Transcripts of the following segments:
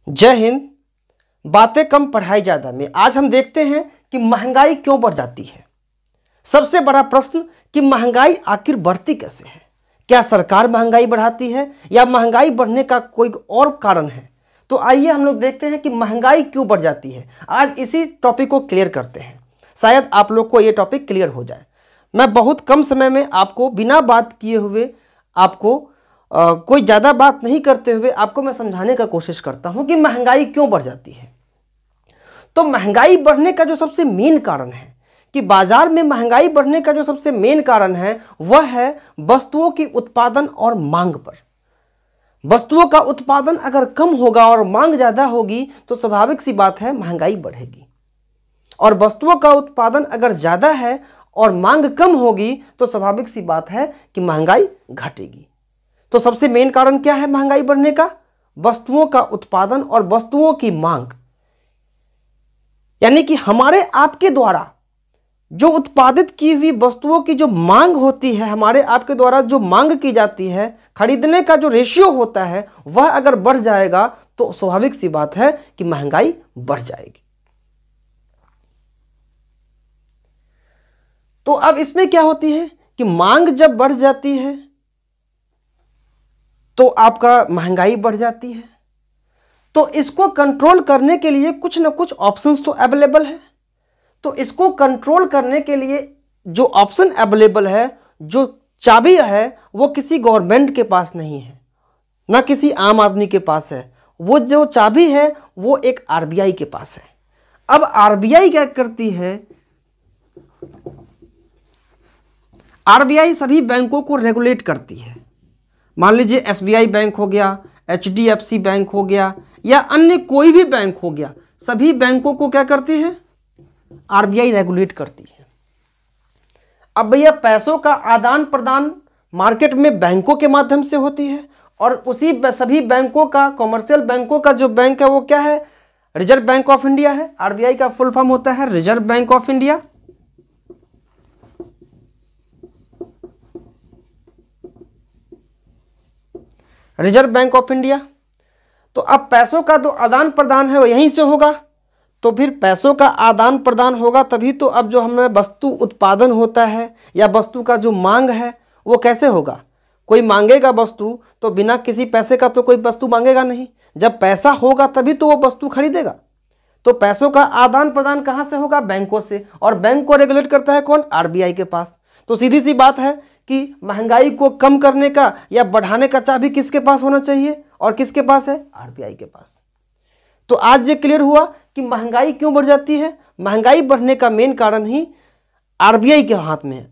जय हिंद। बातें कम पढ़ाई ज़्यादा में आज हम देखते हैं कि महंगाई क्यों बढ़ जाती है। सबसे बड़ा प्रश्न कि महंगाई आखिर बढ़ती कैसे है। क्या सरकार महंगाई बढ़ाती है या महंगाई बढ़ने का कोई और कारण है। तो आइए हम लोग देखते हैं कि महंगाई क्यों बढ़ जाती है। आज इसी टॉपिक को क्लियर करते हैं, शायद आप लोग को ये टॉपिक क्लियर हो जाए। मैं बहुत कम समय में आपको बिना बात किए हुए आपको कोई ज़्यादा बात नहीं करते हुए आपको मैं समझाने का कोशिश करता हूं कि महंगाई क्यों बढ़ जाती है। तो महंगाई बढ़ने का जो सबसे मेन कारण है कि बाजार में महंगाई बढ़ने का जो सबसे मेन कारण है वह है वस्तुओं की उत्पादन और मांग पर। वस्तुओं का उत्पादन अगर कम होगा और मांग ज़्यादा होगी तो स्वाभाविक सी बात है महंगाई बढ़ेगी, और वस्तुओं का उत्पादन अगर ज़्यादा है और मांग कम होगी तो स्वाभाविक सी बात है कि महंगाई घटेगी। तो सबसे मेन कारण क्या है महंगाई बढ़ने का? वस्तुओं का उत्पादन और वस्तुओं की मांग, यानी कि हमारे आपके द्वारा जो उत्पादित की हुई वस्तुओं की जो मांग होती है, हमारे आपके द्वारा जो मांग की जाती है, खरीदने का जो रेशियो होता है वह अगर बढ़ जाएगा तो स्वाभाविक सी बात है कि महंगाई बढ़ जाएगी। तो अब इसमें क्या होती है कि मांग जब बढ़ जाती है तो आपका महंगाई बढ़ जाती है। तो इसको कंट्रोल करने के लिए कुछ ना कुछ ऑप्शंस तो अवेलेबल है। तो इसको कंट्रोल करने के लिए जो ऑप्शन अवेलेबल है, जो चाबी है, वो किसी गवर्नमेंट के पास नहीं है, ना किसी आम आदमी के पास है। वो जो चाबी है वो एक आरबीआई के पास है। अब आरबीआई क्या करती है? आरबीआई सभी बैंकों को रेगुलेट करती है। मान लीजिए एसबीआई बैंक हो गया, एचडीएफसी बैंक हो गया या अन्य कोई भी बैंक हो गया, सभी बैंकों को क्या करती है? आरबीआई रेगुलेट करती है। अब भैया पैसों का आदान प्रदान मार्केट में बैंकों के माध्यम से होती है, और उसी सभी बैंकों का, कॉमर्शियल बैंकों का जो बैंक है वो क्या है? रिजर्व बैंक ऑफ इंडिया है। आरबीआई का फुल फॉर्म होता है reserve bank of India. Reserve bank of India. तो अब पैसों का जो आदान प्रदान है वो यहीं से होगा। तो फिर पैसों का आदान प्रदान होगा तभी तो अब जो हमें वस्तु उत्पादन होता है या वस्तु का जो मांग है वो कैसे होगा? कोई मांगेगा वस्तु तो बिना किसी पैसे का तो कोई वस्तु मांगेगा नहीं। जब पैसा होगा तभी तो वो वस्तु खरीदेगा। तो पैसों का आदान प्रदान कहाँ से होगा? बैंकों से। और बैंक को रेगुलेट करता है कौन? आरबीआई के पास। तो सीधी सी बात है कि महंगाई को कम करने का या बढ़ाने का चाबी किसके पास होना चाहिए और किसके पास है? आरबीआई के पास। तो आज ये क्लियर हुआ कि महंगाई क्यों बढ़ जाती है। महंगाई बढ़ने का मेन कारण ही आरबीआई के हाथ में है।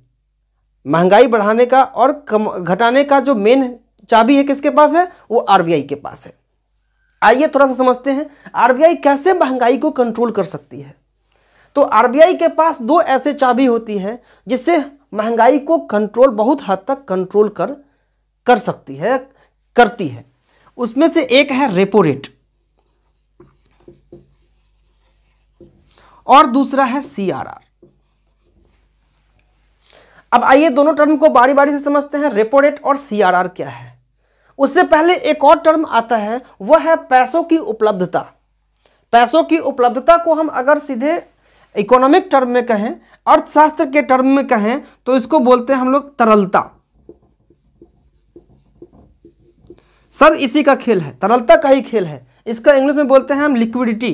महंगाई बढ़ाने का और घटाने का जो मेन चाबी है किसके पास है? वो आरबीआई के पास है। आइए थोड़ा सा समझते हैं आरबीआई कैसे महंगाई को कंट्रोल कर सकती है। तो आरबीआई के पास दो ऐसे चाबी होती है जिससे महंगाई को कंट्रोल बहुत हद तक कंट्रोल कर सकती है, करती है। उसमें से एक है रेपो रेट और दूसरा है सीआरआर। अब आइए दोनों टर्म को बारी बारी से समझते हैं। रेपो रेट और सीआरआर क्या है? उससे पहले एक और टर्म आता है, वह है पैसों की उपलब्धता। पैसों की उपलब्धता को हम अगर सीधे इकोनॉमिक टर्म में कहें, अर्थशास्त्र के टर्म में कहें, तो इसको बोलते हैं हम लोग तरलता। सब इसी का खेल है, तरलता का ही खेल है। इसका इंग्लिश में बोलते हैं हम लिक्विडिटी।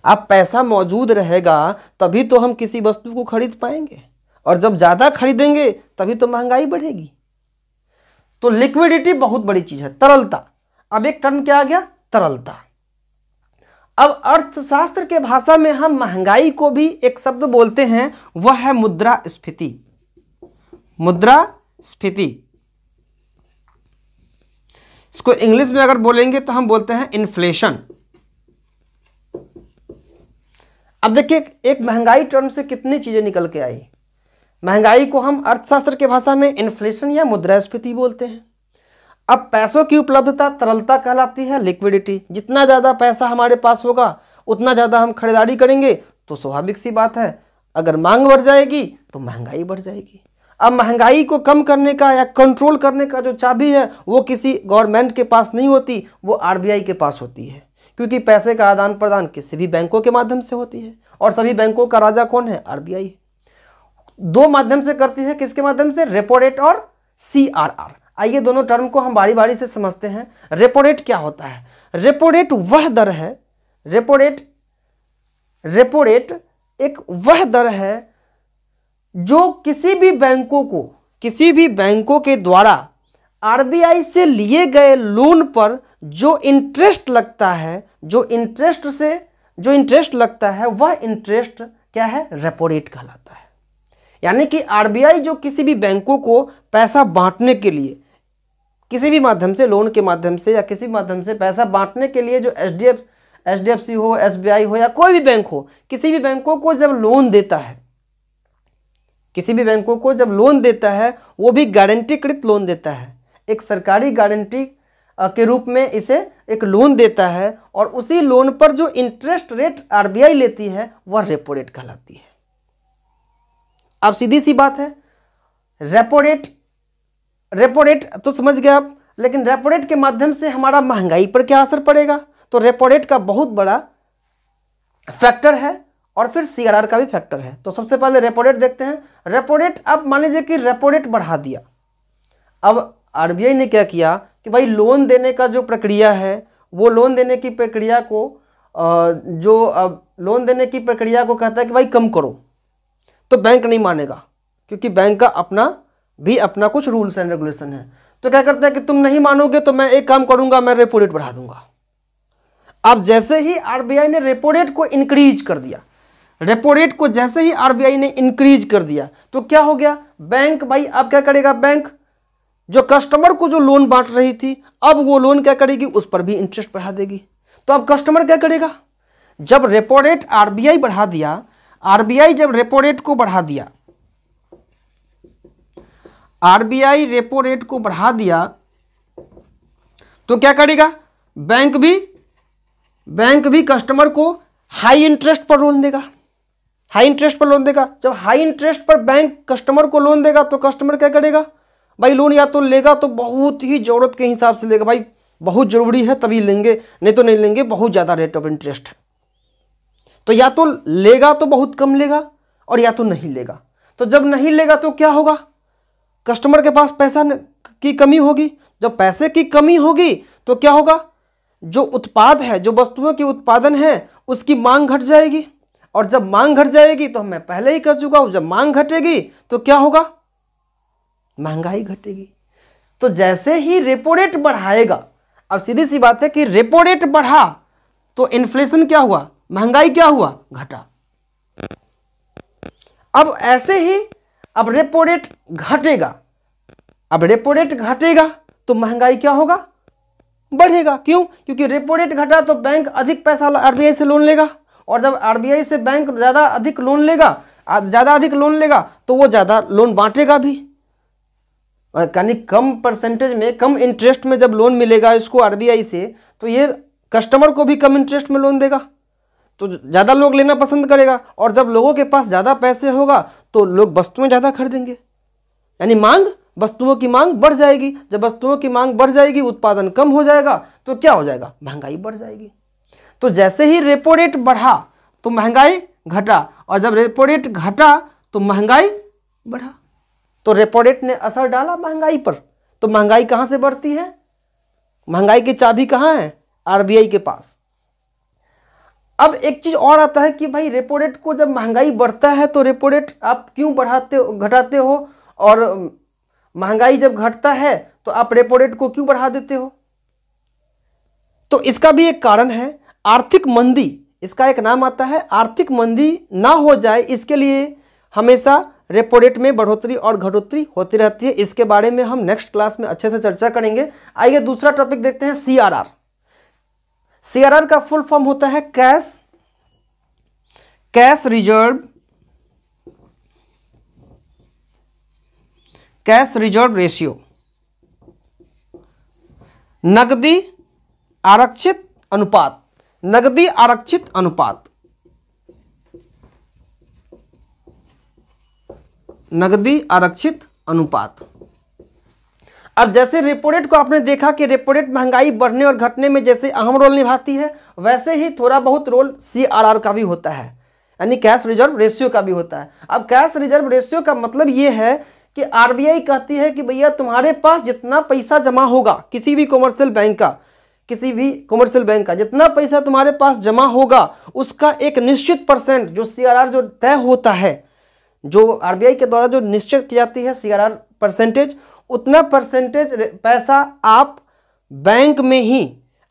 अब पैसा मौजूद रहेगा तभी तो हम किसी वस्तु को खरीद पाएंगे, और जब ज्यादा खरीदेंगे तभी तो महंगाई बढ़ेगी। तो लिक्विडिटी बहुत बड़ी चीज है, तरलता। अब एक टर्म क्या आ गया? तरलता। अब अर्थशास्त्र के भाषा में हम महंगाई को भी एक शब्द बोलते हैं, वह है मुद्रास्फीति। मुद्रास्फीति, इसको इंग्लिश में अगर बोलेंगे तो हम बोलते हैं इन्फ्लेशन। अब देखिए एक महंगाई टर्म से कितनी चीजें निकल के आई। महंगाई को हम अर्थशास्त्र के भाषा में इन्फ्लेशन या मुद्रास्फीति बोलते हैं। अब पैसों की उपलब्धता तरलता कहलाती है, लिक्विडिटी। जितना ज़्यादा पैसा हमारे पास होगा उतना ज़्यादा हम खरीदारी करेंगे, तो स्वाभाविक सी बात है अगर मांग बढ़ जाएगी तो महंगाई बढ़ जाएगी। अब महंगाई को कम करने का या कंट्रोल करने का जो चाबी है वो किसी गवर्नमेंट के पास नहीं होती, वो आरबीआई के पास होती है, क्योंकि पैसे का आदान प्रदान किसी भी बैंकों के माध्यम से होती है और सभी बैंकों का राजा कौन है? आरबीआई। दो माध्यम से करती है, किसके माध्यम से? रेपो रेट और सीआरआर। आइए दोनों टर्म को हम बारी बारी से समझते हैं। रेपो रेट क्या होता है? रेपो रेट वह दर है, रेपो रेट एक वह दर है जो किसी भी बैंकों के द्वारा आरबीआई से लिए गए लोन पर जो इंटरेस्ट लगता है, जो इंटरेस्ट लगता है, वह इंटरेस्ट क्या है? रेपो रेट कहलाता है। यानी कि आरबीआई जो किसी भी बैंकों को पैसा बांटने के लिए, किसी भी माध्यम से, लोन के माध्यम से या किसी माध्यम से पैसा बांटने के लिए, जो एचडीएफसी हो, एसबीआई हो या कोई भी बैंक हो, किसी भी बैंकों को जब लोन देता है, किसी भी बैंकों को जब लोन देता है, वो भी गारंटीकृत लोन देता है, एक सरकारी गारंटी के रूप में इसे एक लोन देता है, और उसी लोन पर जो इंटरेस्ट रेट आरबीआई लेती है वह रेपो रेट कहलाती है। अब सीधी सी बात है, रेपो रेट तो समझ गए आप, लेकिन रेपो रेट के माध्यम से हमारा महंगाई पर क्या असर पड़ेगा? तो रेपो रेट का बहुत बड़ा फैक्टर है और फिर सीआरआर का भी फैक्टर है। तो सबसे पहले रेपो रेट देखते हैं। रेपो रेट, अब मान लीजिए कि रेपो रेट बढ़ा दिया। अब आरबीआई ने क्या किया कि भाई लोन देने का जो प्रक्रिया है, वो लोन देने की प्रक्रिया को लोन देने की प्रक्रिया को कहता है कि भाई कम करो, तो बैंक नहीं मानेगा, क्योंकि बैंक का अपना कुछ रूल्स एंड रेगुलेशन है। तो क्या करता है कि तुम नहीं मानोगे तो मैं एक काम करूंगा, मैं रेपो रेट बढ़ा दूंगा। अब जैसे ही आरबीआई ने रेपो रेट को इंक्रीज कर दिया, रेपो रेट को जैसे ही आरबीआई ने इंक्रीज कर दिया, तो क्या हो गया? बैंक भाई अब क्या करेगा? बैंक जो कस्टमर को जो लोन बांट रही थी, अब वो लोन क्या करेगी? उस पर भी इंटरेस्ट बढ़ा देगी। तो अब कस्टमर क्या करेगा? जब रेपो रेट आरबीआई बढ़ा दिया, आरबीआई जब रेपो रेट को बढ़ा दिया, आरबीआई रेपो रेट को बढ़ा दिया, तो क्या करेगा? बैंक भी कस्टमर को हाई इंटरेस्ट पर लोन देगा, हाई इंटरेस्ट पर लोन देगा। जब हाई इंटरेस्ट पर बैंक कस्टमर को लोन देगा, तो कस्टमर क्या करेगा? भाई लोन या तो लेगा तो बहुत ही ज़रूरत के हिसाब से लेगा, भाई बहुत ज़रूरी है तभी लेंगे, नहीं तो नहीं लेंगे, बहुत ज़्यादा रेट ऑफ इंटरेस्ट है। तो या तो लेगा तो बहुत कम लेगा, और या तो नहीं लेगा। तो जब नहीं लेगा तो क्या होगा? कस्टमर के पास पैसा की कमी होगी। जब पैसे की कमी होगी तो क्या होगा? जो उत्पाद है, जो वस्तुओं की उत्पादन है, उसकी मांग घट जाएगी, और जब मांग घट जाएगी, तो मैं पहले ही कह चुका हूं, जब मांग घटेगी तो क्या होगा? महंगाई घटेगी। तो जैसे ही रेपो रेट बढ़ाएगा, अब सीधी सी बात है कि रेपो रेट बढ़ा तो इन्फ्लेशन क्या हुआ? महंगाई क्या हुआ? घटा। अब ऐसे ही अब रेपो रेट घटेगा, अब रेपो रेट घटेगा तो महंगाई क्या होगा? बढ़ेगा। क्यों? क्योंकि रेपो रेट घटा तो बैंक अधिक पैसा आरबीआई से लोन लेगा, और जब आरबीआई से बैंक ज़्यादा अधिक लोन लेगा तो वो ज़्यादा लोन बांटेगा भी, यानी कम परसेंटेज में, कम इंटरेस्ट में जब लोन मिलेगा इसको आरबीआई से, तो ये कस्टमर को भी कम इंटरेस्ट में लोन देगा, तो ज़्यादा लोग लेना पसंद करेगा, और जब लोगों के पास ज़्यादा पैसे होगा तो लोग वस्तुएं ज़्यादा खरीदेंगे, यानी वस्तुओं की मांग बढ़ जाएगी। जब वस्तुओं की मांग बढ़ जाएगी, उत्पादन कम हो जाएगा, तो क्या हो जाएगा? महंगाई बढ़ जाएगी। तो जैसे ही रेपो रेट बढ़ा तो महंगाई घटा, और जब रेपो रेट घटा तो महंगाई बढ़ा। तो रेपो रेट ने असर डाला महंगाई पर। तो महंगाई कहाँ से बढ़ती है? महंगाई की चाबी कहाँ है? आरबीआई के पास। अब एक चीज और आता है कि भाई रेपो रेट को जब महंगाई बढ़ता है तो रेपो रेट आप क्यों घटाते हो, और महंगाई जब घटता है तो आप रेपो रेट को क्यों बढ़ा देते हो? तो इसका भी एक कारण है, आर्थिक मंदी, इसका एक नाम आता है। आर्थिक मंदी ना हो जाए इसके लिए हमेशा रेपो रेट में बढ़ोतरी और घटोतरी होती रहती है। इसके बारे में हम नेक्स्ट क्लास में अच्छे से चर्चा करेंगे। आइए दूसरा टॉपिक देखते हैं, सीआरआर। सीआरआर का फुल फॉर्म होता है कैश रिजर्व रेशियो, नकदी आरक्षित अनुपात, नकदी आरक्षित अनुपात, नकदी आरक्षित अनुपात। अब जैसे रेपो रेट को आपने देखा कि रेपो रेट महंगाई बढ़ने और घटने में जैसे अहम रोल निभाती है, वैसे ही थोड़ा बहुत रोल CRR का भी होता है, यानी कैश रिजर्व रेशियो का भी होता है। अब कैश रिजर्व रेशियो का मतलब ये है कि RBI कहती है कि भैया तुम्हारे पास जितना पैसा जमा होगा किसी भी कॉमर्शियल बैंक का जितना पैसा तुम्हारे पास जमा होगा उसका एक निश्चित परसेंट जो CRR जो तय होता है, जो RBI के द्वारा जो निश्चित की जाती है CRR परसेंटेज, उतना परसेंटेज पैसा आप बैंक में ही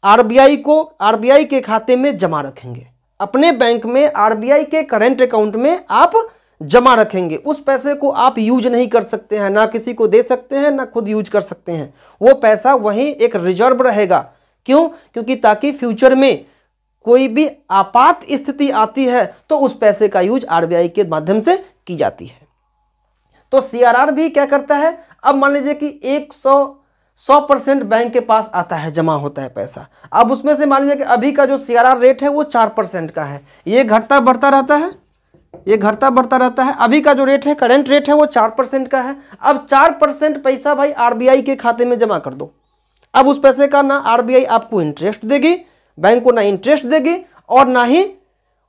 RBI के खाते में जमा रखेंगे, अपने बैंक में RBI के करेंट अकाउंट में आप जमा रखेंगे। उस पैसे को आप यूज नहीं कर सकते हैं, ना किसी को दे सकते हैं, ना खुद यूज कर सकते हैं। वो पैसा वहीं एक रिजर्व रहेगा। क्यों? क्योंकि ताकि फ्यूचर में कोई भी आपात स्थिति आती है तो उस पैसे का यूज RBI के माध्यम से की जाती है। तो CRR भी क्या करता है, अब मान लीजिए कि 100% बैंक के पास आता है, जमा होता है पैसा। अब उसमें से मान लीजिए कि अभी का जो CRR रेट है वो 4% का है, ये घटता बढ़ता रहता है, अभी का जो रेट है, करंट रेट है, वो 4% का है। अब 4% पैसा भाई RBI के खाते में जमा कर दो। अब उस पैसे का ना RBI आपको इंटरेस्ट देगी, बैंक को ना इंटरेस्ट देगी और ना ही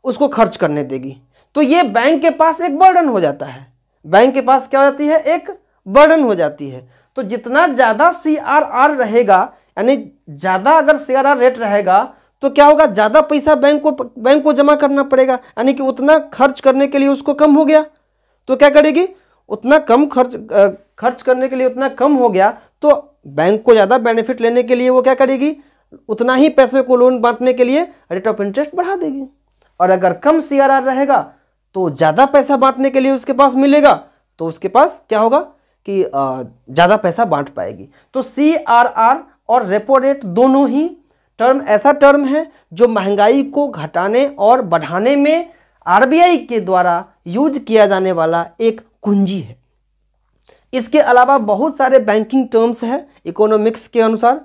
उसको खर्च करने देगी। तो ये बैंक के पास एक बर्डन हो जाता है, बैंक के पास क्या हो जाती है, एक बर्डन हो जाती है। तो जितना ज़्यादा CRR रहेगा, यानी ज़्यादा अगर CRR रेट रहेगा तो क्या होगा, ज़्यादा पैसा बैंक को जमा करना पड़ेगा, यानी कि उतना खर्च करने के लिए उसको कम हो गया। तो क्या करेगी, उतना कम खर्च करने के लिए उतना कम हो गया, तो बैंक को ज़्यादा बेनिफिट लेने के लिए वो क्या करेगी, उतना ही पैसे को लोन बांटने के लिए रेट ऑफ इंटरेस्ट बढ़ा देगी। और अगर कम CRR रहेगा तो ज़्यादा पैसा बांटने के लिए उसके पास मिलेगा, तो उसके पास क्या होगा कि ज़्यादा पैसा बांट पाएगी। तो CRR और रेपो रेट दोनों ही ऐसा टर्म है जो महंगाई को घटाने और बढ़ाने में RBI के द्वारा यूज किया जाने वाला एक कुंजी है। इसके अलावा बहुत सारे बैंकिंग टर्म्स हैं इकोनॉमिक्स के अनुसार,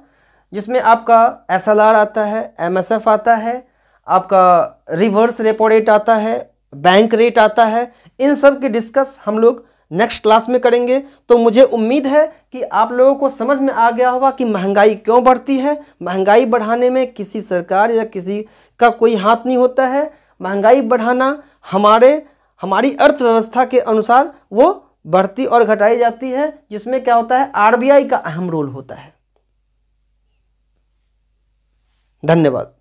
जिसमें आपका SLR आता है, MSF आता है, आपका रिवर्स रेपो रेट आता है, बैंक रेट आता है। इन सब की डिस्कस हम लोग नेक्स्ट क्लास में करेंगे। तो मुझे उम्मीद है कि आप लोगों को समझ में आ गया होगा कि महंगाई क्यों बढ़ती है। महंगाई बढ़ाने में किसी सरकार या किसी का कोई हाथ नहीं होता है। महंगाई बढ़ाना हमारी अर्थव्यवस्था के अनुसार वो बढ़ती और घटाई जाती है, जिसमें क्या होता है, RBI का अहम रोल होता है। धन्यवाद।